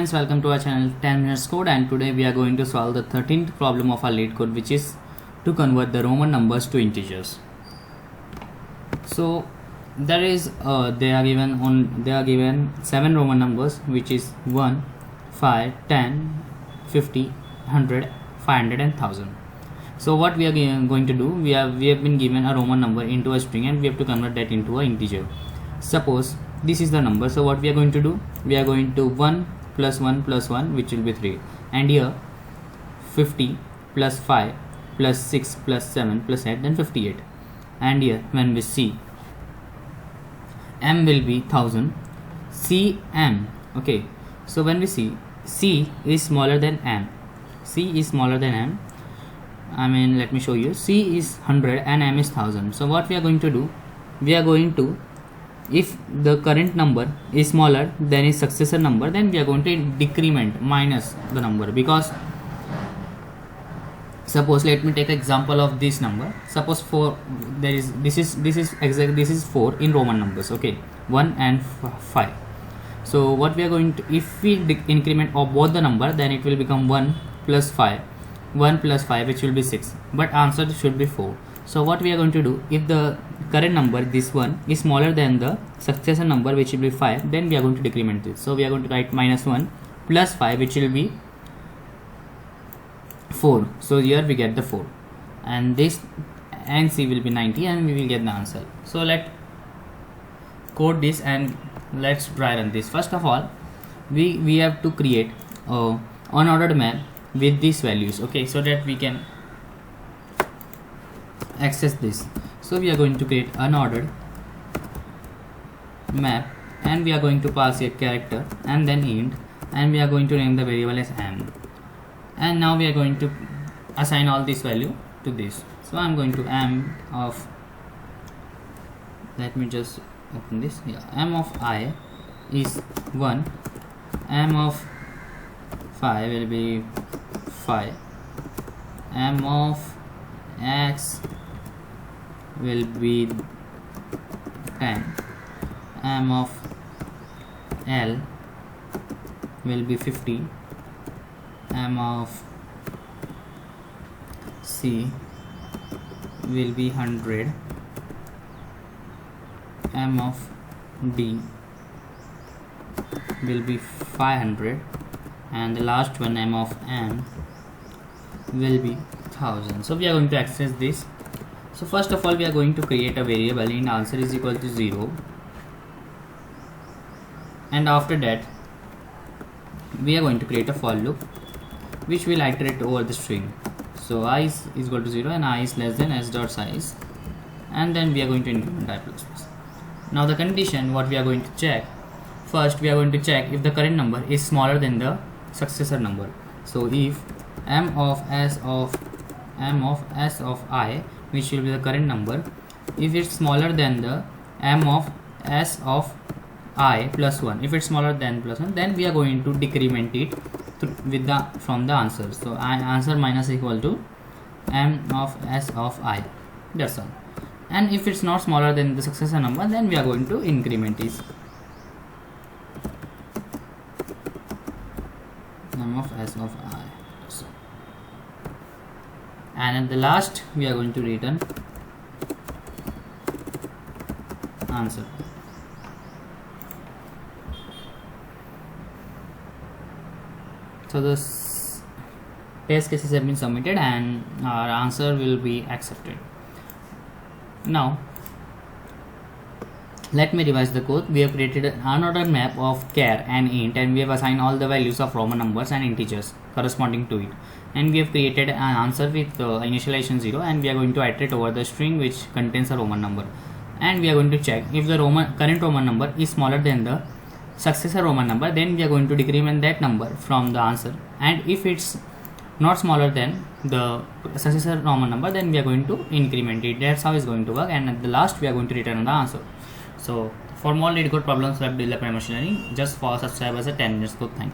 friends, welcome to our channel 10 minutes code, and today we are going to solve the 13th problem of our Leetcode, which is to convert the Roman numbers to integers. So there is they are given 7 Roman numbers, which is 1, 5, 10, 50, 100, 500 and 1000. So what we are going to do, we have been given a Roman number into a string and we have to convert that into an integer. Suppose this is the number, so what we are going to do, we are going to 1 plus 1 plus 1, which will be 3, and here 50 plus 5 plus 6 plus 7 plus 8, then 58, and here when we see m will be 1000, cm. Okay, so when we see c is smaller than m, let me show you. C is 100 and m is 1000. So what we are going to do, we are going to, if the current number is smaller than its successor number, then we are going to decrement minus the number, because suppose, let me take an example of this number. Suppose 4, this is 4 in Roman numbers. Okay, 1 and 5. So what we are going to, if we increment of both the number, then it will become 1 plus 5, which will be 6, but answer should be 4. So what we are going to do, if the current number, this one, is smaller than the successor number, which will be 5, then we are going to decrement this. So we are going to write minus 1 plus 5, which will be 4. So here we get the 4, and this and c will be 90, and we will get the answer. So let's code this and let's try run this. First of all, we have to create a unordered map with these values, okay, so that we can access this. So we are going to create unordered map, and we are going to pass a character and then int, and we are going to name the variable as m, and now we are going to assign all this value to this. So I'm going to m of, let me just open this, m of I is 1, m of 5 will be 5, m of x will be 10, m of l will be 50, m of c will be 100, m of d will be 500, and the last one, m of n, will be 1000. So we are going to access this. So first of all, we are going to create a variable in answer is equal to 0, and after that we are going to create a for loop which will iterate over the string. So I is equal to 0 and I is less than s dot size, and then we are going to increment I plus plus. Now the condition, what we are going to check, first we are going to check if the current number is smaller than the successor number. So if m of s of I, which will be the current number, if it's smaller than the m of s of I plus 1, if it's smaller than plus 1, then we are going to decrement it with the from the answer. So answer minus equal to m of s of I, that's all. And if it's not smaller than the successor number, then we are going to increment it, m of s of I. So, and at the last we are going to return answer. So the test cases have been submitted and our answer will be accepted. Now let me revise the code. We have created an unordered map of char and int, and we have assigned all the values of Roman numbers and integers corresponding to it, and we have created an answer with initialization 0, and we are going to iterate over the string which contains a Roman number, and we are going to check if the current Roman number is smaller than the successor Roman number, then we are going to decrement that number from the answer, and if it's not smaller than the successor Roman number, then we are going to increment it. That's how it's going to work, and at the last we are going to return the answer. So for more Leetcode problems, web development, machine learning, just subscribe as a 10 minutes code. Thank you.